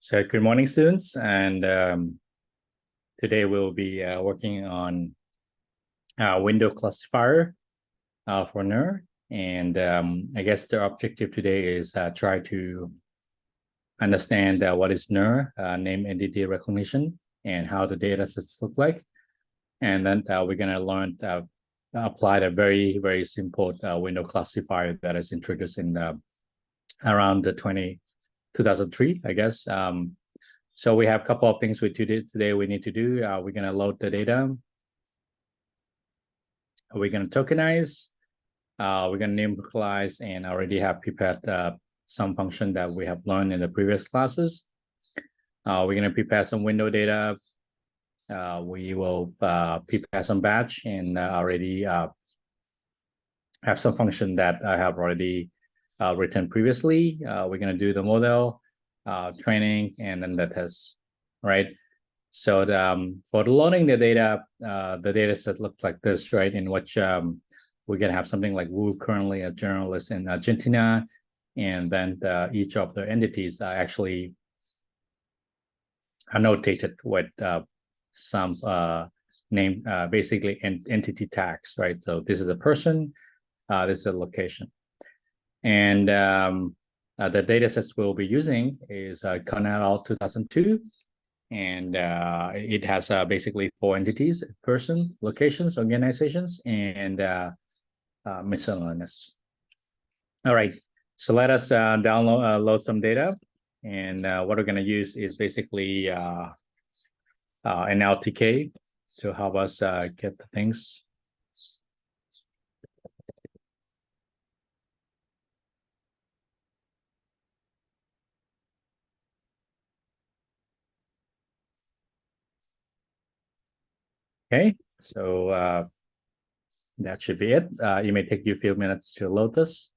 So good morning, students, and today we'll be working on window classifier for NER. And I guess the objective today is try to understand what is NER, name entity recognition, and how the data sets look like. And then we're going to learn apply the very, very simple window classifier that is introduced in around the 2003, I guess. So we have a couple of things today we need to do. We're going to load the data. We're going to tokenize. We're going to name localize, and already have prepared some function that we have learned in the previous classes. We're going to prepare some window data. We will prepare some batch, and already have some function that I have already written previously. We're going to do the model, training, and then the test, right? So for the loading the data set looks like this, right? In which we're going to have something like Wu, currently a journalist in Argentina, and then each of the entities are actually annotated with some name, basically entity tags, right? So this is a person, this is a location. And the data sets we'll be using is Cornell 2002, and it has basically 4 entities: person, locations, organizations, and miscellaneous. All right, so let us load some data, and what we're going to use is basically an LTK to help us get the things. Okay, so that should be it. It may take you a few minutes to load this.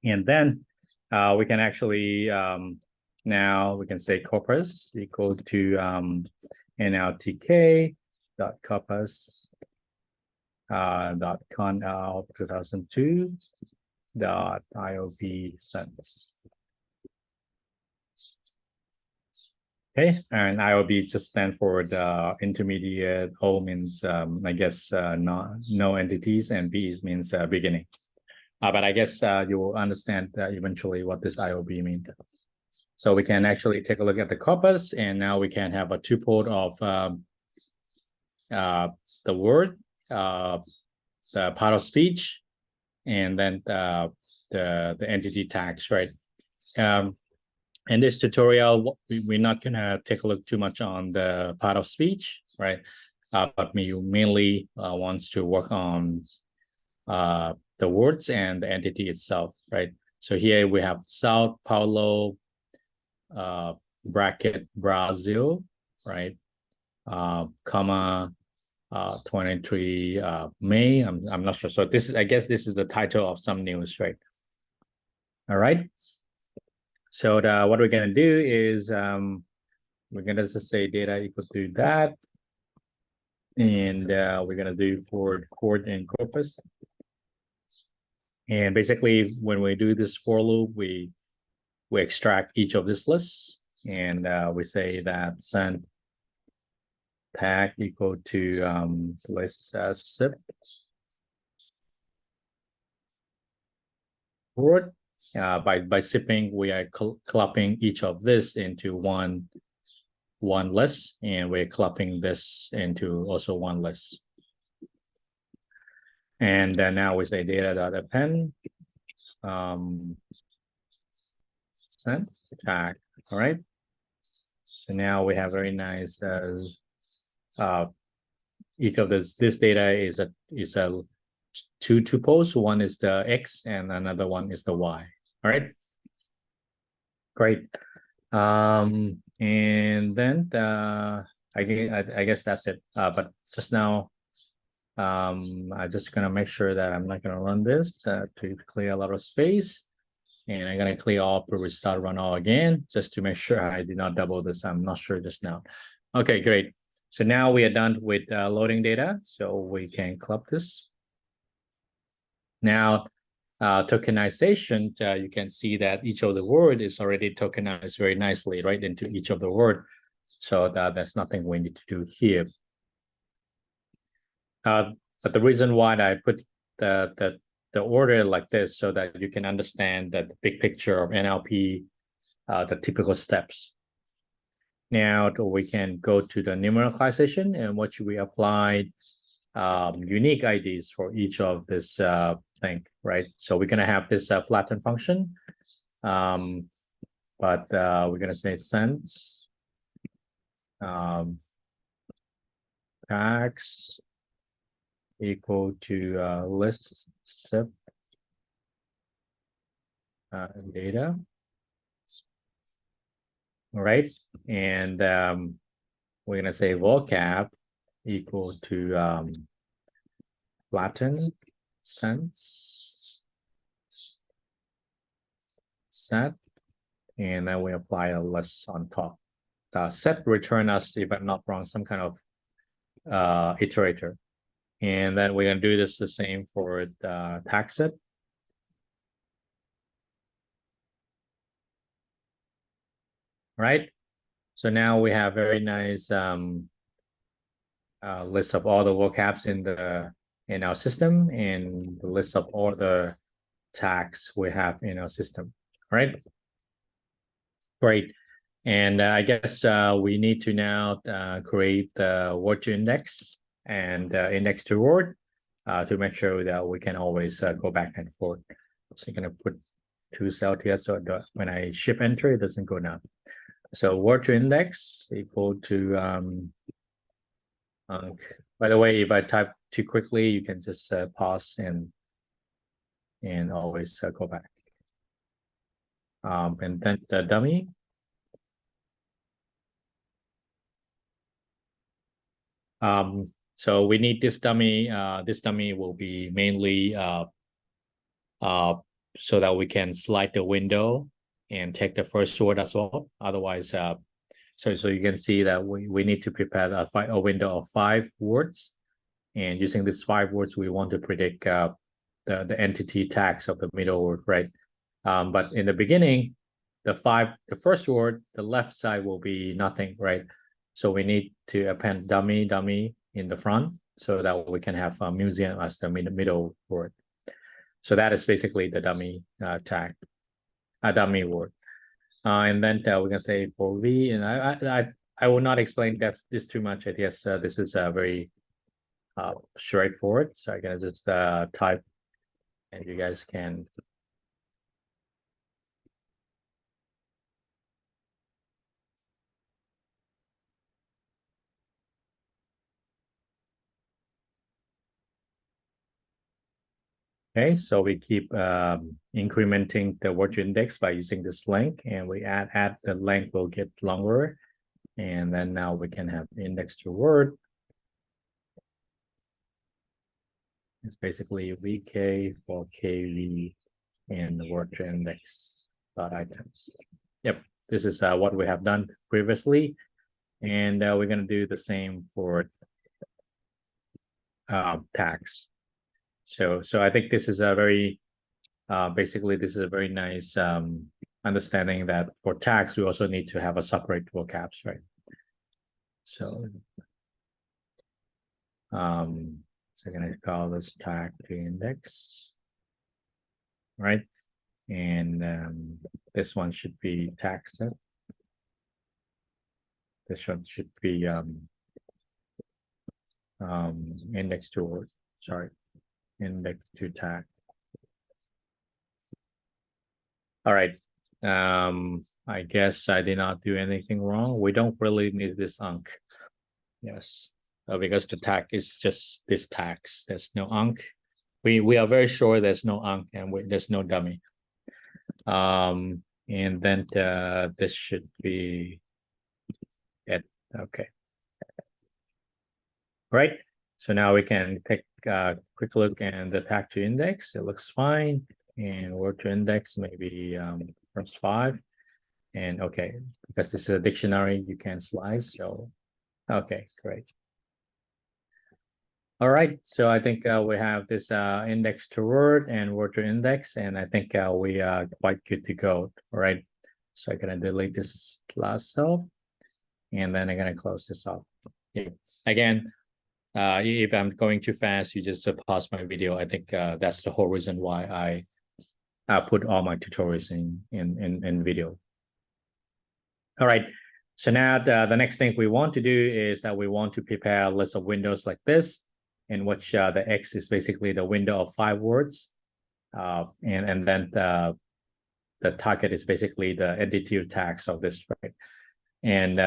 And then we can actually, now we can say corpus equal to nltk dot corpus dot conl 2002 dot iob sense. Okay, and IOB just stand for the intermediate. O means, I guess, no entities, and B means beginning. But I guess you will understand eventually what this IOB means. So we can actually take a look at the corpus, and now we can have a tuple of the word, the part of speech, and then the entity tags, right? In this tutorial, we're not going to take a look too much on the part of speech, right? But we mainly wants to work on the words and the entity itself, right? So here we have Sao Paulo, bracket Brazil, right? Comma 23 May. I'm not sure. So this is, I guess, this is the title of some news, right? All right. So what we're going to do is we're going to just say data equal to that. And we're going to do for chord and corpus. And basically, when we do this for loop, we extract each of these lists. And we say that send tag equal to list zip chord. By zipping, we are clumping each of this into one list, and we're clumping this into also one list. And then now we say data.append send tag. All right. So now we have very nice. Each of this data is a 2 tuples. One is the X, and another one is the Y. All right, great. And then I guess that's it. But just now, I'm just gonna make sure that I'm not gonna run this to clear a lot of space, and I'm gonna clear all previous start run all again just to make sure I did not double this. I'm not sure just now. Okay, great. So now we are done with loading data, so we can club this. Now, tokenization, you can see that each of the word is already tokenized very nicely, right, into each of the word. So that's nothing we need to do here. But the reason why I put the order like this so that you can understand that the big picture of NLP, the typical steps. Now we can go to the numericalization, and what we applied unique IDs for each of this thing, right? So we're gonna have this flatten function, but we're gonna say sense tags equal to list zip data. All right, and we're gonna say vocab equal to flatten sense set, and then we apply a list on top. Set return us, if I'm not wrong, some kind of iterator. And then we're gonna do this the same for the tag set. Right? So now we have very nice list of all the vocabs in our system, and the list of all the tags we have in our system. Right? Great. And I guess we need to now create the word to index and index to word to make sure that we can always go back and forth. So I'm going to put 2 cells here so that when I shift enter, it doesn't go down. So word to index equal to by the way, if I type too quickly, you can just pause and always go back. And then the dummy. So we need this dummy. This dummy will be mainly so that we can slide the window and take the first word as well. Otherwise, so you can see that we need to prepare a window of 5 words, and using these 5 words, we want to predict the entity tags of the middle word, right? But in the beginning, the first word, the left side will be nothing, right? So we need to append dummy in the front so that we can have museum as the middle word. So that is basically the dummy tag, a dummy word. And then we're gonna say for V, and I will not explain this too much. I guess this is very straightforward. So I'm gonna just type, and you guys can. Okay, so we keep incrementing the word index by using this length, and we add the length will get longer, and then now we can have index to word. It's basically VK for KV and the word to index dot items. Yep, this is what we have done previously, and we're going to do the same for tags. So I think this is a very basically this is a very nice understanding that for tags we also need to have a separate vocabs, right? So I'm going to call this tag to index, right? And this one should be tag set. This one should be index to word. Sorry, index to tag. All right. I guess I did not do anything wrong. We don't really need this unc. Yes, because the tag is just this tags. There's no unc. We are very sure there's no unc and there's no dummy. And then this should be it. Okay. Right. So now we can take a quick look at the tag to index. It looks fine. And word to index maybe first 5. And okay, because this is a dictionary, you can slice. So okay, great. All right, so I think we have this index to word and word to index, and I think we are quite good to go. All right, so I'm gonna delete this last cell, and then I'm gonna close this off. Yeah. Again, if I'm going too fast, you just pause my video. I think that's the whole reason why I put all my tutorials in video. All right, so now the next thing we want to do is that we want to prepare a list of windows like this, in which the X is basically the window of 5 words, and then the target is basically the additive tags of this, right? And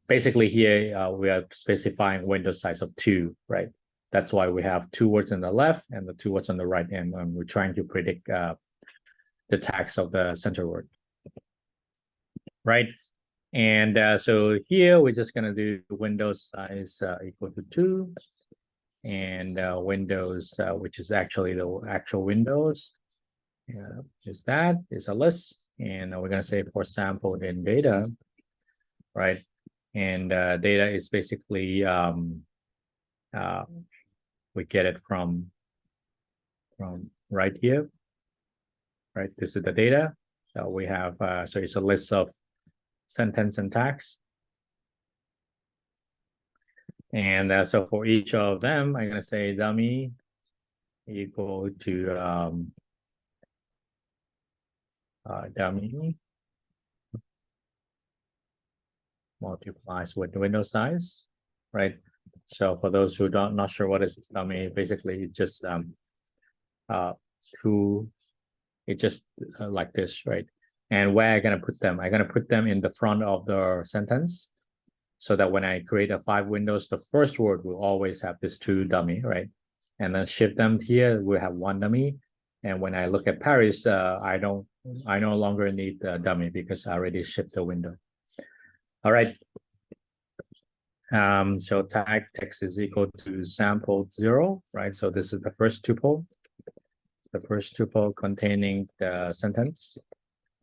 basically here we are specifying window size of 2, right? That's why we have 2 words on the left and the 2 words on the right, and we're trying to predict the tags of the center word, right? And so here we're just going to do window size equal to 2, and windows, which is actually the actual windows, is a list, and we're going to say for sample in data, right? And data is basically we get it from right here, right? This is the data. So we have so it's a list of sentence and tags. And so for each of them, I'm going to say dummy equal to dummy multiplies with window size, right? So for those who not sure what is this dummy, basically it's just like this, right? And where I'm going to put them? I'm going to put them in the front of the sentence, so that when I create a 5 windows, the first word will always have this 2 dummy, right? And then shift them here, we have 1 dummy. And when I look at Paris, I no longer need the dummy because I already shipped the window. All right. So tag text is equal to sample 0, right? So this is the first tuple. The first tuple containing the sentence,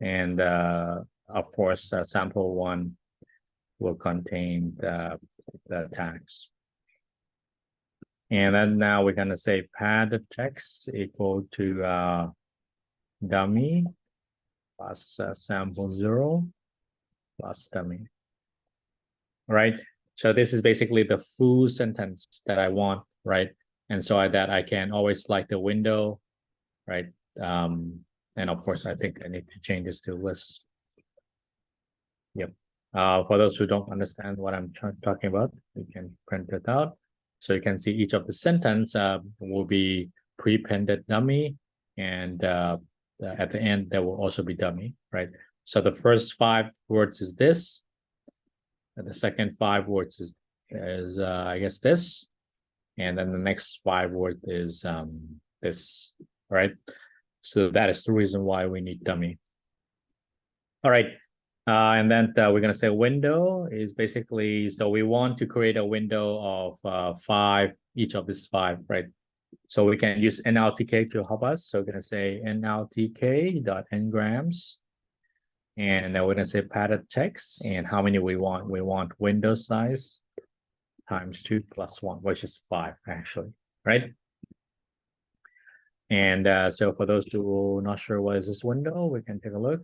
and of course sample 1 will contain the tags. And then now we're going to say pad text equal to dummy plus sample 0 plus dummy. All right, so this is basically the full sentence that I want, right? And so that I can always select the window, right? And of course, I think I need to change this to list. Yep. For those who don't understand what I'm talking about, you can print it out. So you can see each of the sentence will be pre-appended dummy, and at the end there will also be dummy, right? So the first 5 words is this, and the second 5 words is I guess this, and then the next 5 words is this, right? So that is the reason why we need dummy. All right. And then we're going to say window is basically, so we want to create a window of 5, each of these 5, right? So we can use NLTK to help us. So we're going to say NLTK.ngrams. And then we're going to say padded text. And how many we want? We want window size times 2 plus 1, which is 5 actually, right? And so for those who are not sure what is this window, we can take a look.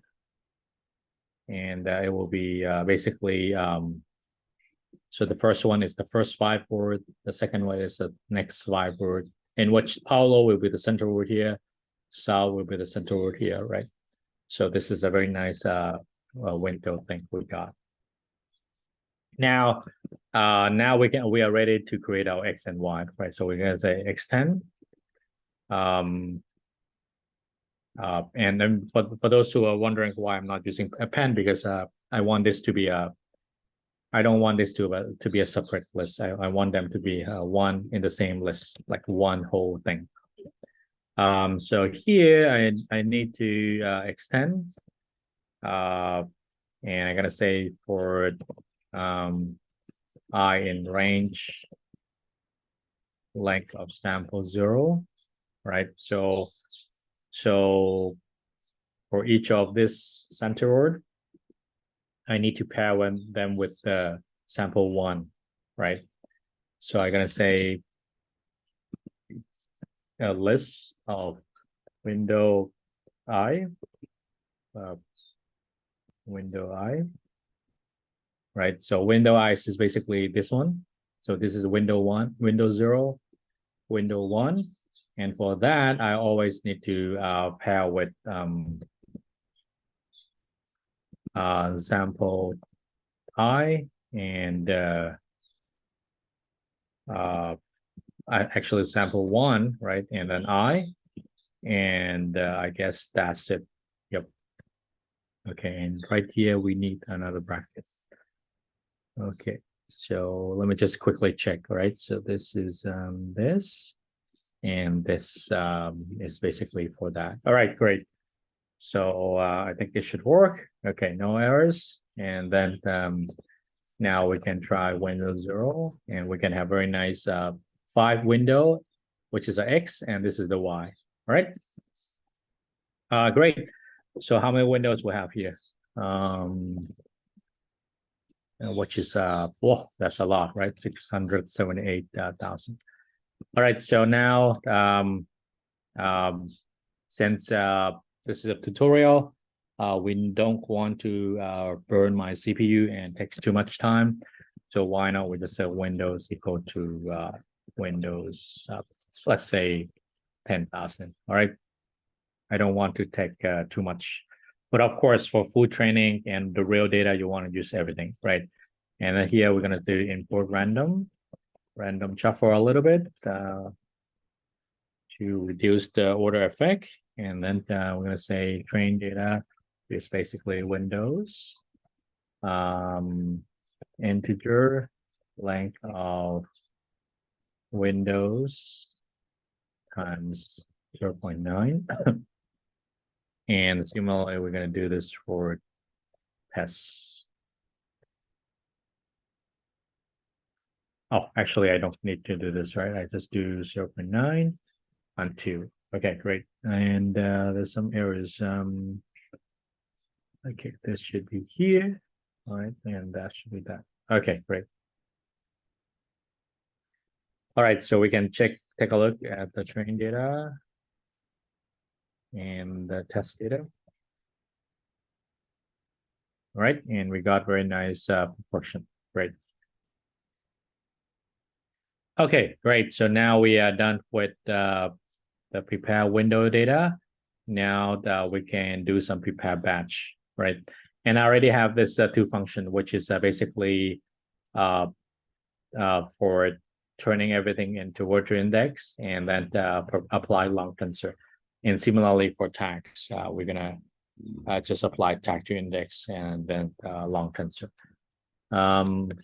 And it will be basically, so the first one is the first 5 word, the second one is the next 5 word, in which Paulo will be the center word here, Sal will be the center word here, right? So this is a very nice window thing we got. Now, we are ready to create our X and Y, right? So we're gonna say extend. And then for those who are wondering why I'm not using a pen, because I want this to be I don't want this to be a separate list. I want them to be one in the same list, like one whole thing. So here I need to extend, and I'm gonna say for I in range length of sample 0, right? So for each of this center word, I need to pair them with the sample 1, right? So I'm gonna say a list of window I, right? So window I is basically this one. So this is window 1, window 0, window 1. And for that, I always need to pair with sample I and actually sample 1, right? And then I, and I guess that's it. Yep. Okay, and right here we need another bracket. Okay, so let me just quickly check. All right, so this is this, and this is basically for that. All right, great. So I think this should work. Okay, no errors. And then now we can try window 0, and we can have very nice 5 window, which is a X, and this is the Y. All right. Great. So how many windows we have here? Which is whoa, that's a lot, right? 678,000. All right. So now since this is a tutorial, we don't want to burn my CPU and takes too much time. So why not we just say Windows equal to Windows, let's say 10,000. All right. I don't want to take too much, but of course for full training and the real data, you want to use everything, right? And then here we're going to do import random shuffle a little bit to reduce the order effect. And then we're going to say train data is basically Windows, integer length of Windows times 0.9. And similarly, we're going to do this for tests. Oh, actually, I don't need to do this, right? I just do 0.9 on 2. Okay, great. And there's some errors. Okay, this should be here. All right, and that should be that. Okay, great. All right, so we can take a look at the training data and the test data. All right, and we got very nice proportion. Great. Okay, great. So now we are done with the prepare window data. Now that we can do some prepare batch, right? And I already have this 2 function, which is basically for turning everything into virtual index and then apply long tensor. And similarly for tags, we're gonna just apply tag to index and then long tensor.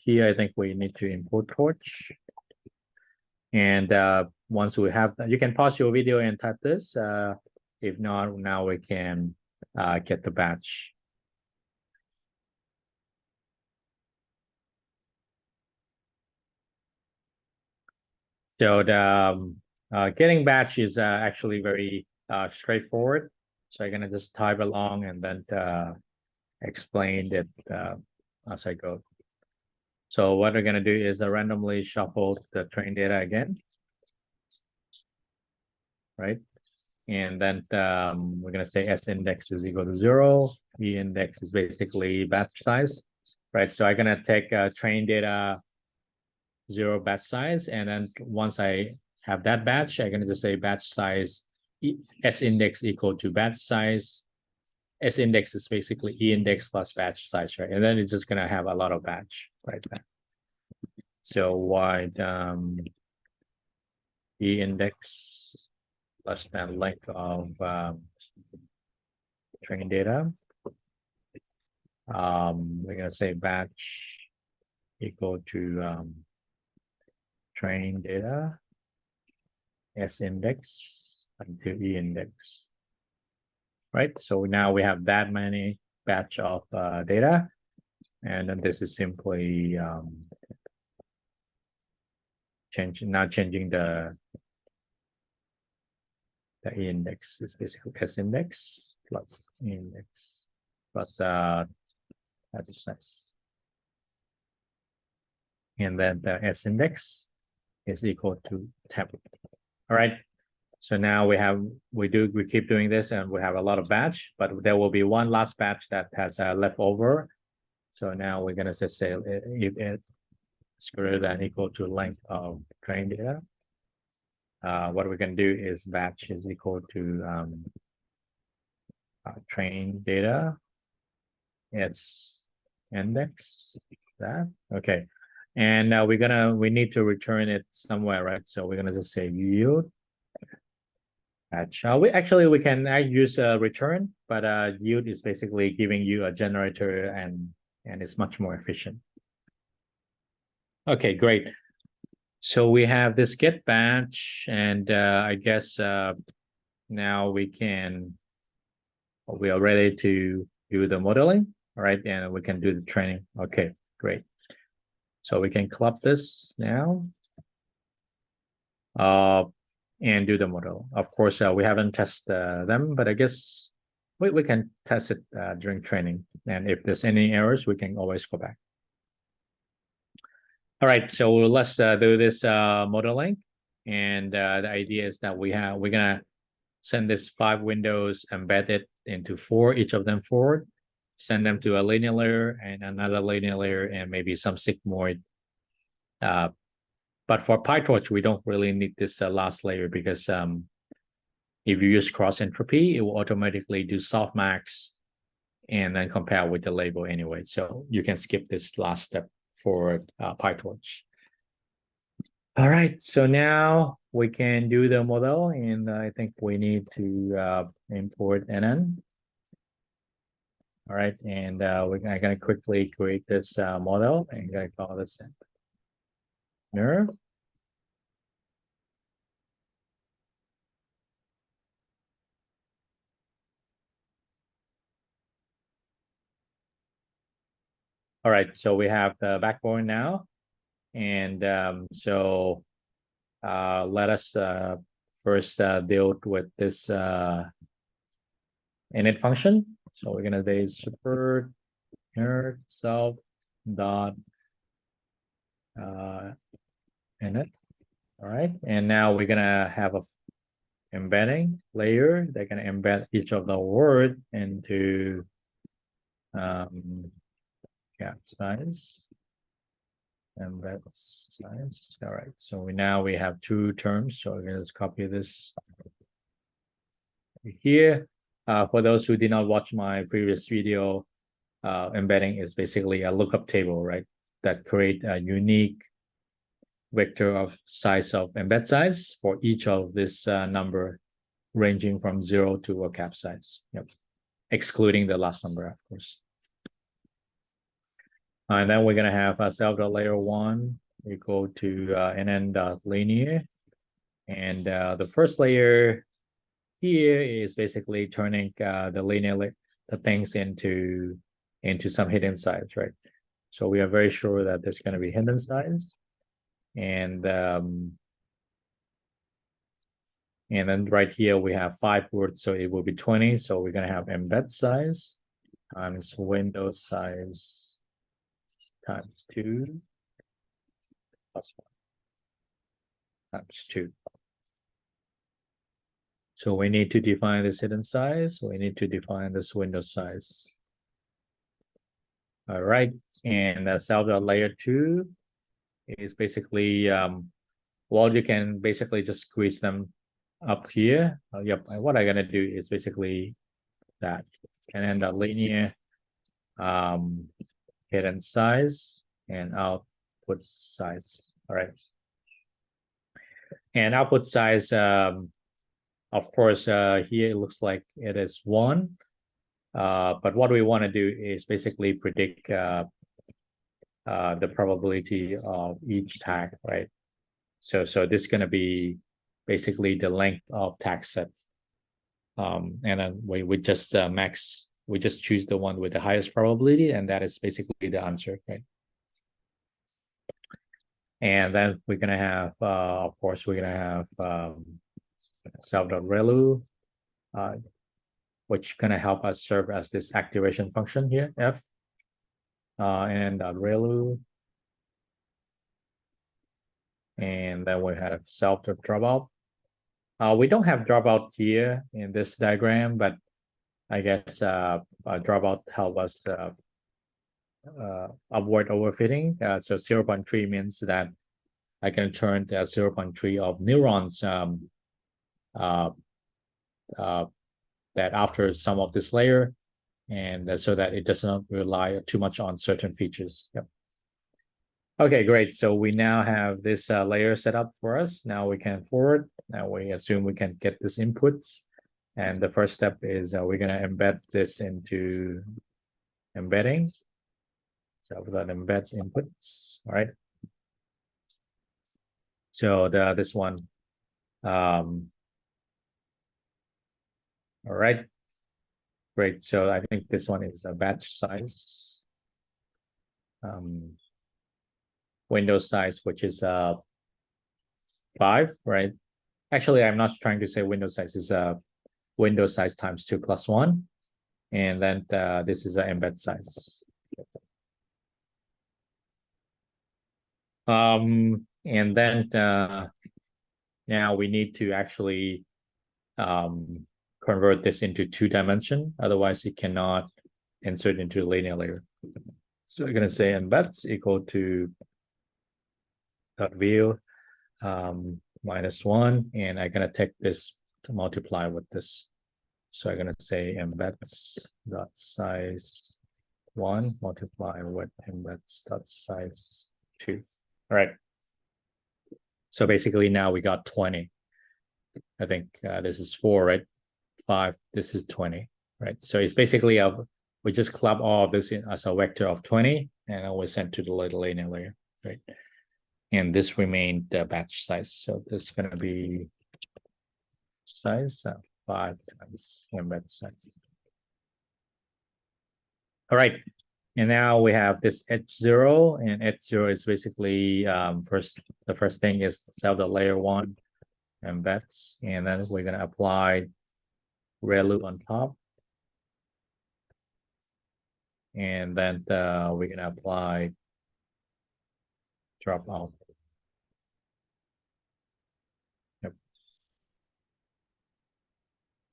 Here, I think we need to import torch. And once we have that, you can pause your video and type this. If not, now we can get the batch. So the getting batch is actually very straightforward. So I'm gonna just type along and then explain it as I go. So what we're gonna do is randomly shuffle the train data again, right? And then we're gonna say S index is equal to 0. E index is basically batch size, right? So I'm gonna take train data 0 batch size, and then once I have that batch, I'm gonna just say batch size S index equal to batch size. S index is basically E index plus batch size, right? And then it's just gonna have a lot of batch right there. So wide E index plus that length of training data. We're gonna say batch equal to training data S index into E index, right? So now we have that many batch of data, and then this is simply changing the E index is basically S index plus E index plus batch size, and then the S index is equal to temp. All right. So now we keep doing this, and we have a lot of batch, but there will be one last batch that has leftover. So now we're gonna just say if it's greater than equal to length of train data. What we can do is batch is equal to train data. It's index that. Okay. And now we need to return it somewhere, right? So we're gonna just say yield batch. We can use return, but yield is basically giving you a generator, and it's much more efficient. Okay, great. So we have this get batch, and I guess now we are ready to do the modeling. All right, and we can do the training. Okay, great. So we can club this now and do the model. Of course, we haven't tested them, but I guess we can test it during training. And if there's any errors, we can always go back. All right, so let's do this modeling. And the idea is that we're gonna send this 5 windows, embed it into 4, each of them forward, send them to a linear layer and another linear layer, and maybe some sigmoid. But for PyTorch, we don't really need this last layer, because if you use cross entropy, it will automatically do softmax and then compare with the label anyway. So you can skip this last step for PyTorch. All right, so now we can do the model, and I think we need to import NN. All right, and I'm gonna quickly create this model, and I'm gonna call this NER. All right, so we have the backbone now, and so let us first deal with this init function. So we're gonna say super NER self dot init. All right, and now we're gonna have a embedding layer. They're gonna embed each of the word into cap size, embed size. All right, so we have 2 terms. So we're gonna just copy this here. For those who did not watch my previous video, embedding is basically a lookup table, right? That create a unique vector of size of embed size for each of this number, ranging from 0 to a cap size. Yep, excluding the last number, of course. And then we're gonna have a self.layer1 equal to nn.linear, and the first layer here is basically turning the linear the things into some hidden size, right? So we are very sure that there's going to be hidden size, and then right here we have 5 words, so it will be 20. So we're going to have embed size times window size times 2 plus 1 times 2. So we need to define this hidden size. We need to define this window size. All right, and the self.layer2 is basically, well, you can basically just squeeze them up here. Yep, and what I'm gonna do is basically that, and then the linear hidden size and output size. All right, and output size, of course, here it looks like it is 1. But what we want to do is basically predict the probability of each tag, right? So this is going to be basically the length of tag set. And then we just we just choose the one with the highest probability, and that is basically the answer, right? And then we're going to have, of course, we're going to have self.relu, which is going to help us serve as this activation function here, f, and relu, And then we have self dropout. We don't have dropout here in this diagram, but I guess dropout help us avoid overfitting. So 0.3 means that I can turn the 0.3 of neurons that after some of this layer, and so that it does not rely too much on certain features. Yep. Okay, great. So we now have this layer set up for us. Now we can forward. Now we assume we can get this inputs. And the first step is we're going to embed this into embedding. So without embed inputs, all right. So this one, all right, great. So I think this one is a batch size, window size, which is 5, right? Actually, I'm not trying to say window size is window size times 2 plus 1, and then this is an embed size. And then now we need to actually convert this into 2-dimension. Otherwise, it cannot insert into linear layer. So we're going to say embeds equal to dot view -1, and I'm going to take this to multiply with this. So I'm going to say embeds dot size 1 multiply with embeds dot size 2. All right. So basically now we got 20. I think this is 4, right? 5, this is 20, right? So it's basically we just club all of this in as a vector of 20, and then we send to the linear layer, right? And this remained the batch size. So this is going to be size 5 times embed size. All right. And now we have this H0, and H0 is basically the first thing is self the layer 1 embeds, and then we're going to apply ReLU on top. And then we're going to apply dropout. Yep.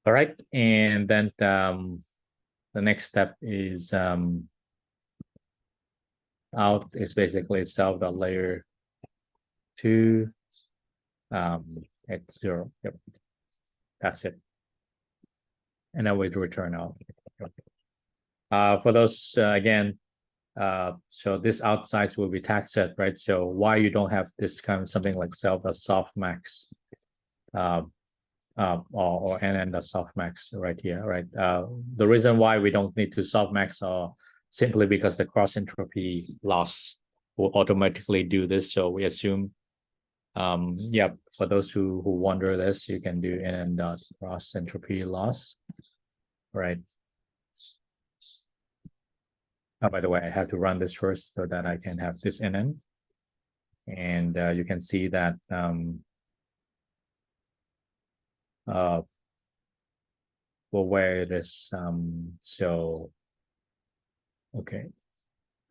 All right. And then the next step is out is basically self the layer 2 H0. Yep. That's it. And then we return out. For those again, so this out size will be tag set, right? So why you don't have this kind of something like self a softmax or NN the softmax right here, right? The reason why we don't need to softmax are simply because the cross entropy loss will automatically do this. So we assume, yeah, for those who wonder this, you can do NN dot cross entropy loss, right? Oh, by the way, I have to run this first so that I can have this NN. And you can see that well, where it is. So, okay,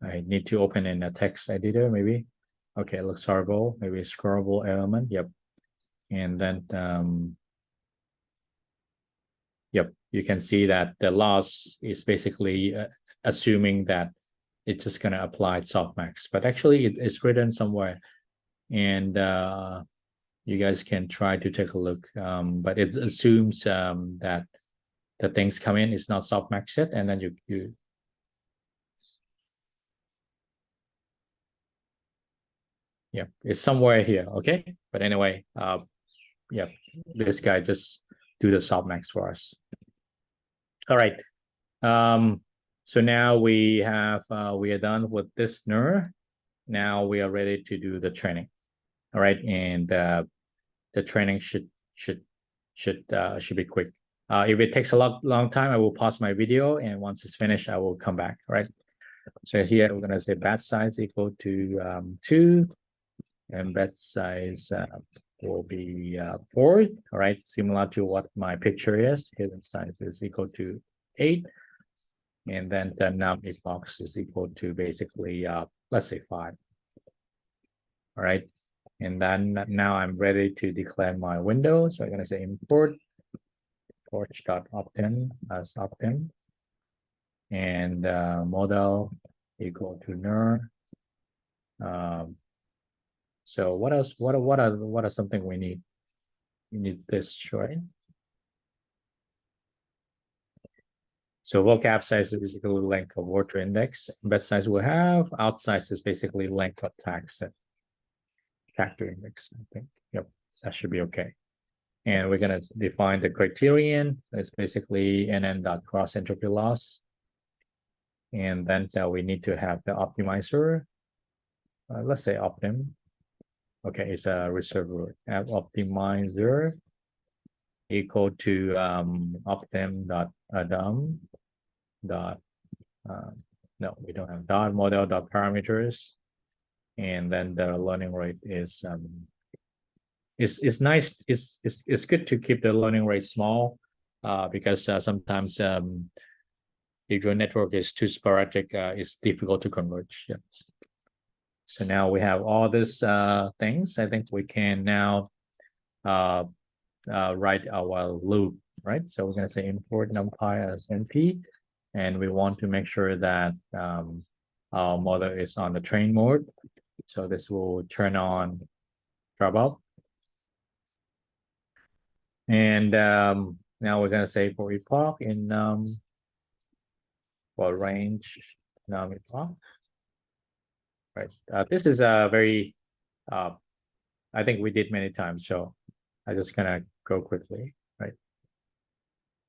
I need to open in a text editor, maybe. Okay, it looks horrible. Maybe a scrollable element. Yep. And then, yep, you can see that the loss is basically assuming that it's just going to apply softmax, but actually it is written somewhere, and you guys can try to take a look. But it assumes that the things come in is not softmax yet, and then you yeah, it's somewhere here. Okay, but anyway, yeah, this guy just do the softmax for us. All right. So now we are done with this NER. Now we are ready to do the training. All right, and the training should be quick. If it takes a long time, I will pause my video, and once it's finished, I will come back. All right. So here we're gonna say batch size equal to 2, and batch size will be 4. All right, similar to what my picture is. Hidden size is equal to 8, and then the num epochs is equal to basically let's say 5. All right. And then now I'm ready to declare my window. So I'm going to say import torch.optim as optim, and model equal to NER. So what else? What are something we need? We need this, right? So vocab size is basically length of word to index. Embed size we have. Out size is basically length of tag set. Tag to index, I think. Yep, that should be okay. And we're gonna define the criterion. It's basically nn.cross entropy loss. And then we need to have the optimizer. Let's say optim. Okay, it's a reserved word. Have optimizer equal to optim.adam dot no, we don't have dot model dot parameters, and then the learning rate is it's nice. It's good to keep the learning rate small, because sometimes if your network is too sporadic, it's difficult to converge. Yeah. So now we have all these things. I think we can now write our loop, right? So we're going to say import numpy as np, and we want to make sure that our model is on the train mode. So this will turn on drop out. And now we're going to say for epoch in for range num epoch. Right. This is a very, I think we did many times, so I just gonna go quickly, right?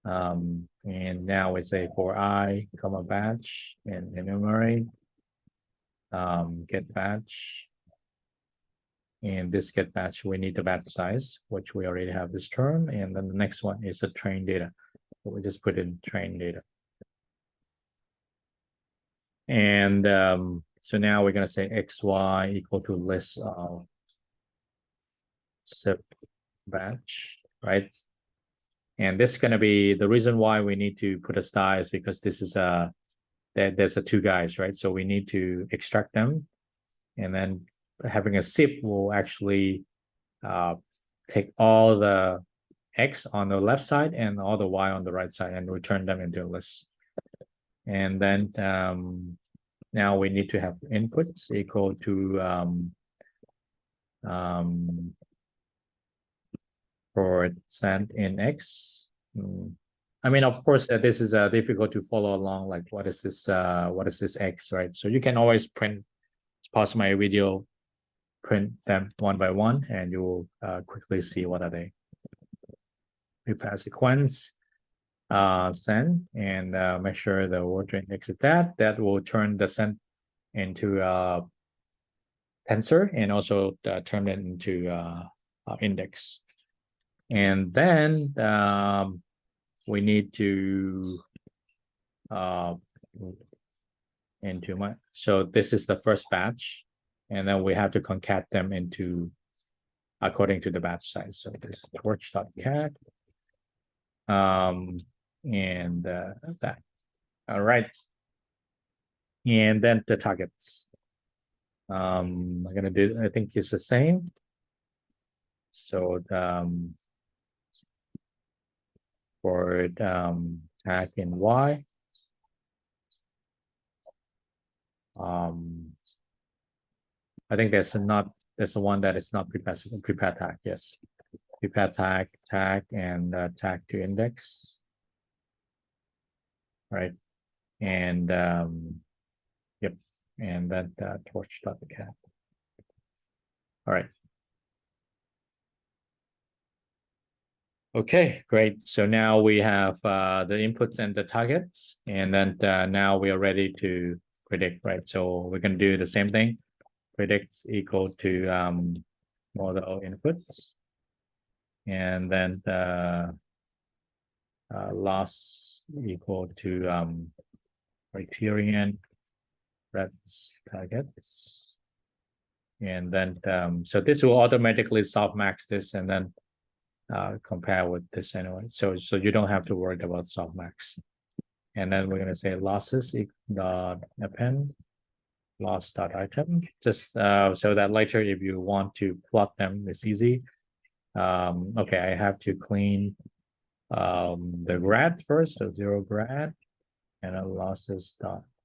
And now we say for I, comma batch and enumerate, get batch. And this get batch, we need the batch size, which we already have this term. And then the next one is the train data. So we just put in train data. And so now we're going to say xy equal to list of sip batch, right? And this is going to be the reason why we need to put a star is because this is there's a two guys, right? So we need to extract them, and then having a zip will actually take all the x on the left side and all the y on the right side and return them into a list. And then now we need to have inputs equal to for send in x. I mean, of course, this is difficult to follow along. Like, what is this x, right? So you can always pause my video, print them one by one, and you will quickly see what are they. Prepare sequence, send, and make sure the word to index is that. That will turn the send into tensor, and also turn it into index. And then we need to into my, so this is the first batch, and then we have to concat them into according to the batch size. So this is torch.cat, and that. All right. And then the targets. I'm gonna do, I think it's the same. So for tag in y, I think there's a one that is not prepare tag. Yes, prepare tag, and tag to index, right? And yep, and then torch.cat. All right. Okay, great. So now we have the inputs and the targets, and then now we are ready to predict, right? So we're going to do the same thing. Predicts equal to model inputs, and then loss equal to criterion reds targets, and then so this will automatically softmax this, and then compare with this anyway. So you don't have to worry about softmax. And then we're going to say losses dot append loss.item, just so that later if you want to plot them, it's easy. Okay, I have to clean the grad first, so 0 grad, and then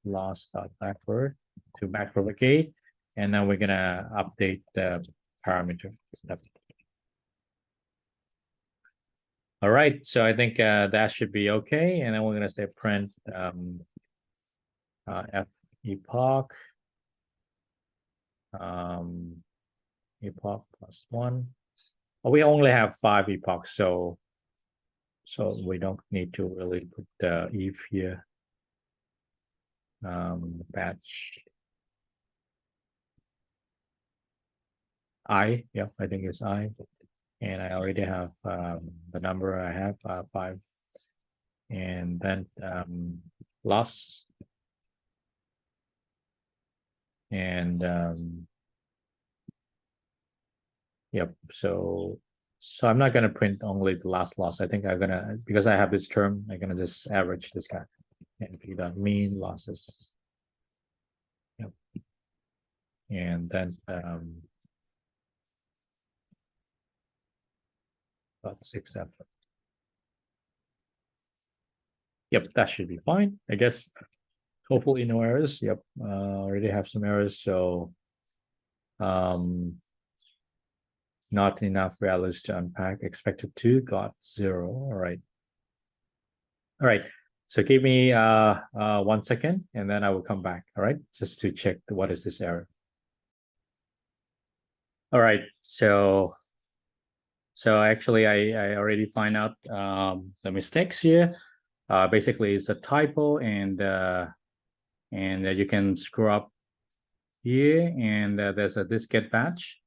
loss.backward to back propagate, and then we're gonna update the parameter step. All right, so I think that should be okay, and then we're gonna say print f epoch epoch +1. Oh, we only have 5 epochs, so we don't need to really put the if here. Batch I, yeah, I think it's I, and I already have the number I have 5, and then loss, and yep. So I'm not gonna print only the last loss. I think I'm gonna, because I have this term, I'm gonna just average this guy and be the mean losses. Yep. And then about 6 after. Yep, that should be fine, I guess. Hopefully no errors. Yep, already have some errors, so not enough values to unpack. Expected 2 got 0. All right. So give me 1 second, and then I will come back. All right, just to check what is this error. All right, so actually I already find out the mistakes here. Basically it's a typo, and you can screw up here, and there's this get batch,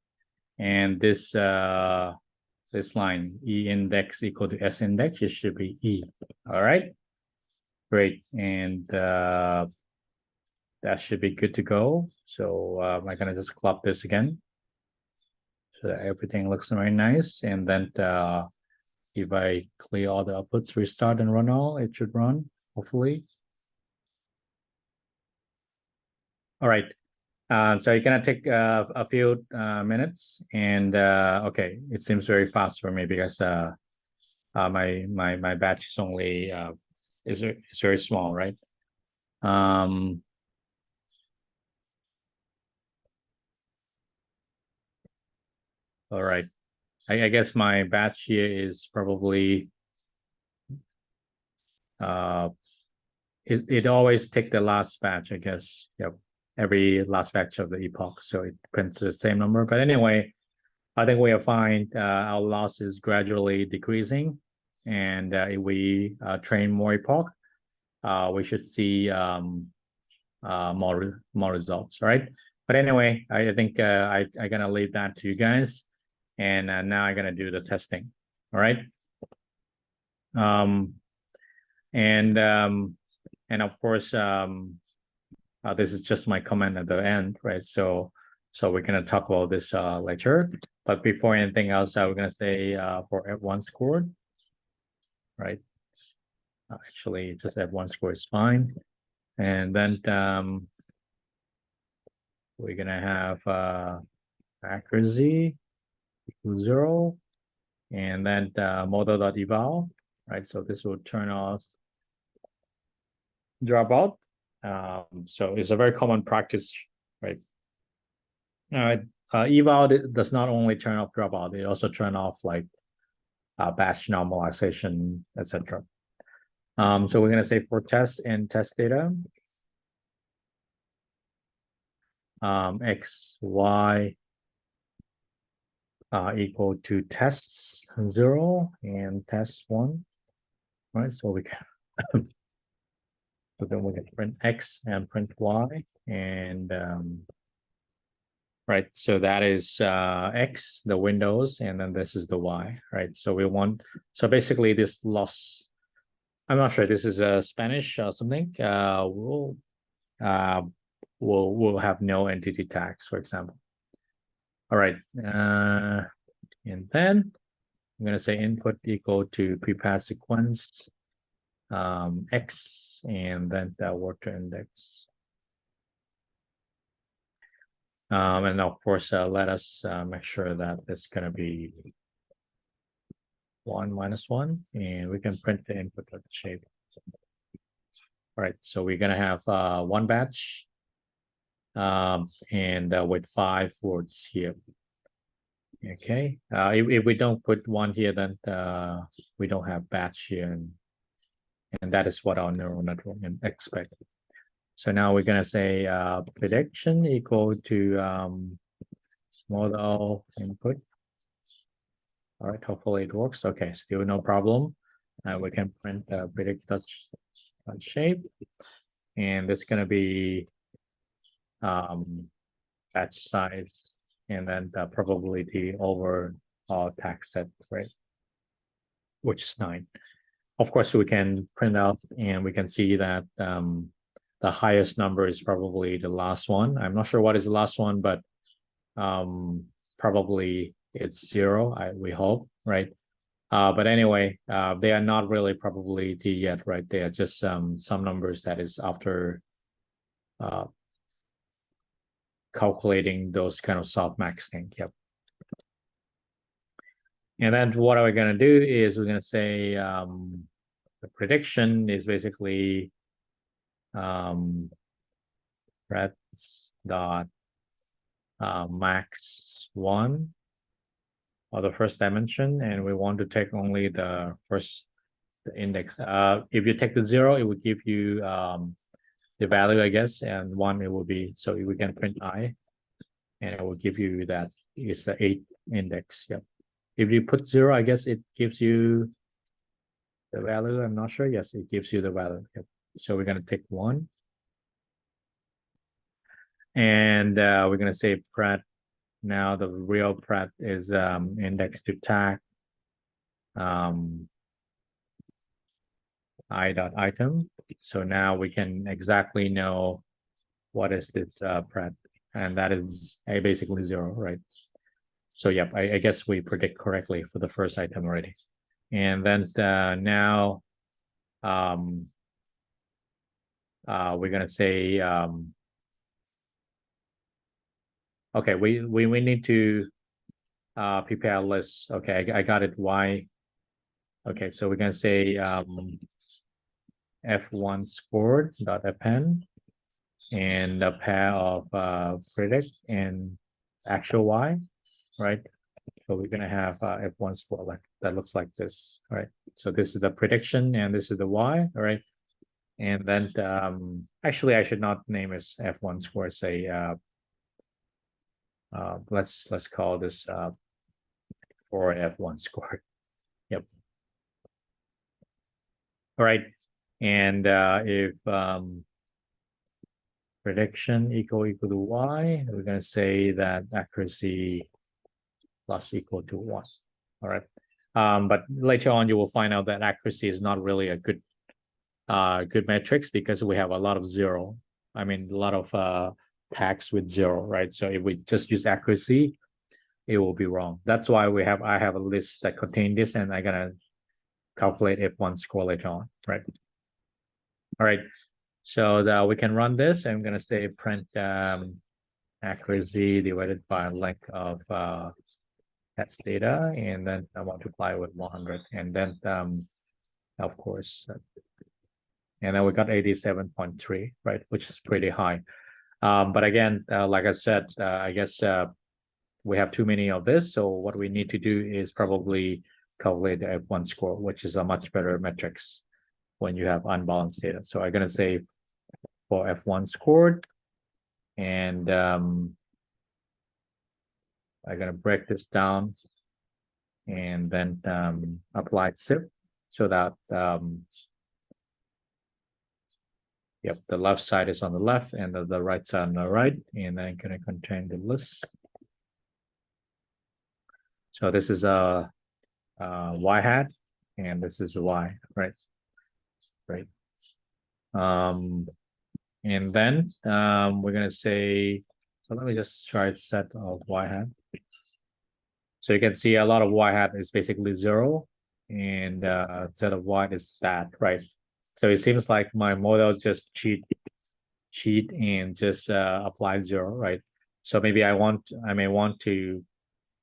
and this line E index equal to S index, it should be E. All right, great, and that should be good to go. So I'm gonna just club this again so that everything looks very nice, and then if I clear all the outputs, restart and run all, it should run, hopefully. All right, so you're gonna take a few minutes, and okay, it seems very fast for me because my batch is only is very small, right? All right, I guess my batch here is probably it always take the last batch, I guess. Yep, every last batch of the epoch, so it prints the same number. But anyway, I think we are fine. Our loss is gradually decreasing, and if we train more epoch, we should see more results, right? But anyway, I think I'm gonna leave that to you guys, and now I'm gonna do the testing. All right. And of course, this is just my comment at the end, right? So we're gonna talk about this later. But before anything else, we're gonna say for F1 scored, right? Actually, just F1 score is fine. And then we're gonna have accuracy equals 0, and then model.eval, right? So this will turn off dropout. So it's a very common practice, right? Eval does not only turn off dropout, it also turn off like batch normalization, etc. So we're gonna say for test and test data, x, y equal to tests 0 and test 1, right? So we can so then we can print x and print y, and right, so that is x, the windows, and then this is the y, right? So we want, so basically this loss, I'm not sure this is a Spanish or something, we'll have no entity tags, for example. All right, and then I'm gonna say input equal to prepared sequence x, and then the water index. And of course, let us make sure that it's going to be 1 minus 1, and we can print the input of the shape. All right, so we're going to have one batch and with 5 words here. Okay, if we don't put 1 here, then we don't have batch here, and that is what our neural network expects. So now we're going to say prediction equal to model input. All right, hopefully it works. Okay, still no problem. We can print predict shape, and this is going to be batch size, and then the probability over tag set, right? Which is 9. Of course, we can print out and we can see that the highest number is probably the last one. I'm not sure what is the last one, but probably it's 0. We hope, right? But anyway, they are not really probability yet, right? They are just some numbers that is after calculating those kind of softmax thing. Yep. And then what are we going to do is we're going to say the prediction is basically reds dot max 1 or the first dimension, and we want to take only the first index. If you take the 0, it would give you the value, I guess, and 1 it will be, so we can print I, and it will give you that is the 8th index. Yep. If you put 0, I guess it gives you the value. I'm not sure. Yes, it gives you the value. Yep. So we're going to take 1. And we're going to say pret. Now the real pret is index to tag I.item. So now we can exactly know what is this pret, and that is basically 0, right? So yep, I guess we predict correctly for the first item already. And then now we're gonna say okay, we need to prepare a list. Okay, I got it. Why? Okay, so we're gonna say f1 scored dot append and a pair of predict and actual y, right? So we're gonna have f1 score like that looks like this, right? So this is the prediction and this is the y, all right? And then actually I should not name as f1 score. Say let's call this for f1 score. Yep. All right. And if prediction equal to y, we're going to say that accuracy plus equal to 1. All right. But later on, you will find out that accuracy is not really a good metrics because we have a lot of 0. I mean, a lot of tags with 0, right? So if we just use accuracy, it will be wrong. That's why I have a list that contain this, and I'm gonna calculate f1 score later on, right? All right. So we can run this. I'm gonna say print accuracy divided by length of test data, and then I multiply with 100, and then of course, and then we got 87.3, right, which is pretty high. But again, like I said, I guess we have too many of this. So what we need to do is probably calculate the f1 score, which is a much better metrics when you have unbalanced data. So I'm gonna say for f1 scored, and I'm gonna break this down and then apply SIP so that yep, the left side is on the left and the right side on the right, and then gonna contain the list. So this is a y hat, and this is a y, right? Right. And then we're gonna say, so let me just try a set of y hat. So you can see a lot of y hat is basically 0, and set of y is that, right? So it seems like my model just cheat and just apply 0, right? So maybe I may want to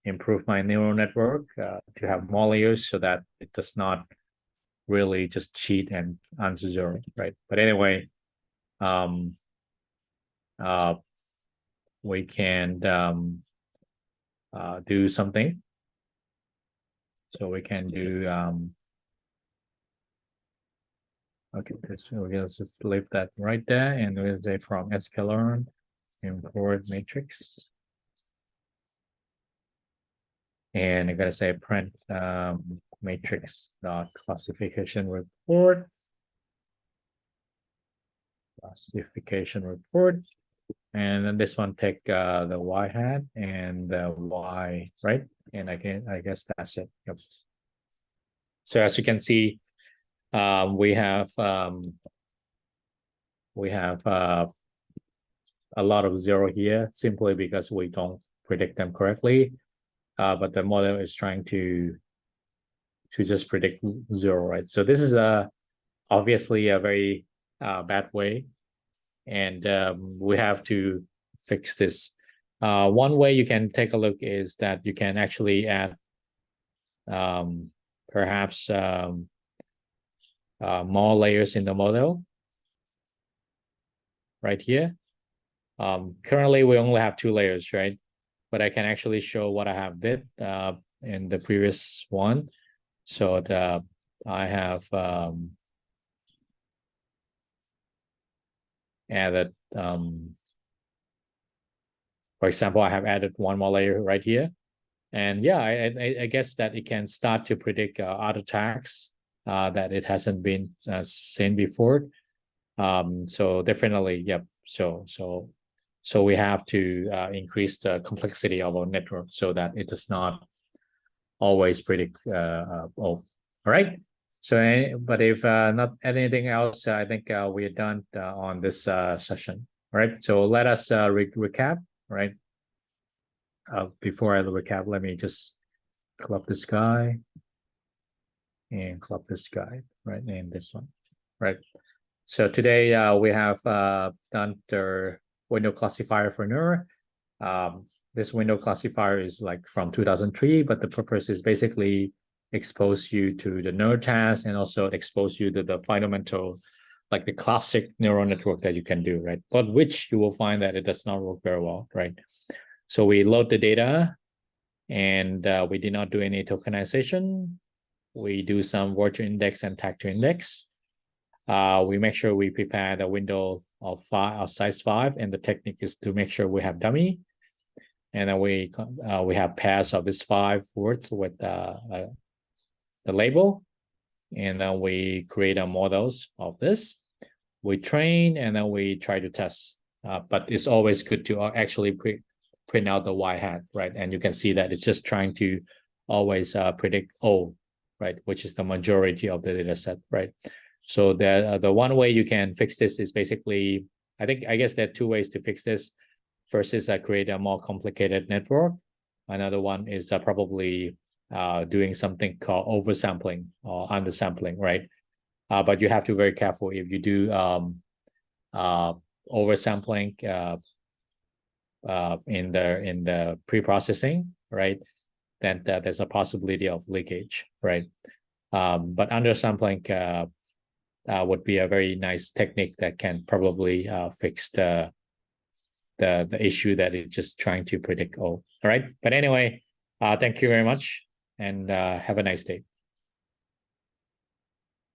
improve my neural network to have more layers so that it does not really just cheat and answer zero, right? But anyway, we can do something. So we can do okay, so we're gonna just leave that right there, and we'll say from sklearn import matrix, and I'm gonna say print matrix dot classification report, and then this one take the y hat and the y, right? And I guess that's it. Yep. So as you can see, we have a lot of zero here simply because we don't predict them correctly. But the model is trying to just predict zero, right? So this is obviously a very bad way, and we have to fix this. One way you can take a look is that you can actually add perhaps more layers in the model right here. Currently we only have 2 layers, right? But I can actually show what I have did in the previous one. So I have added, for example, I have added one more layer right here. And yeah, I guess that it can start to predict other tags that it hasn't been seen before. So definitely, yep. So we have to increase the complexity of our network so that it does not always predict all right. So, but if not anything else, I think we are done on this session. All right. So let us recap. Right. Before I recap, let me just club this guy and club this guy, right? And this one, right? So today we have done the window classifier for NER. This window classifier is like from 2003, but the purpose is basically expose you to the NER task and also expose you to the fundamental, like the classic neural network that you can do, right? But which you will find that it does not work very well, right? So we load the data, and we did not do any tokenization. We do some word to index and tag to index. We make sure we prepare the window of size 5, and the technique is to make sure we have dummy, and then we have pairs of these 5 words with the label, and then we create a models of this. We train, and then we try to test. But it's always good to actually print out the y hat, right? And you can see that it's just trying to always predict O, right? Which is the majority of the data set, right? So the one way you can fix this is basically, I guess there are 2 ways to fix this. First is create a more complicated network. Another one is probably doing something called oversampling or undersampling, right? But you have to be very careful if you do oversampling in the pre-processing, right? Then there's a possibility of leakage, right? But undersampling would be a very nice technique that can probably fix the issue that it's just trying to predict all right. But anyway, thank you very much, and have a nice day.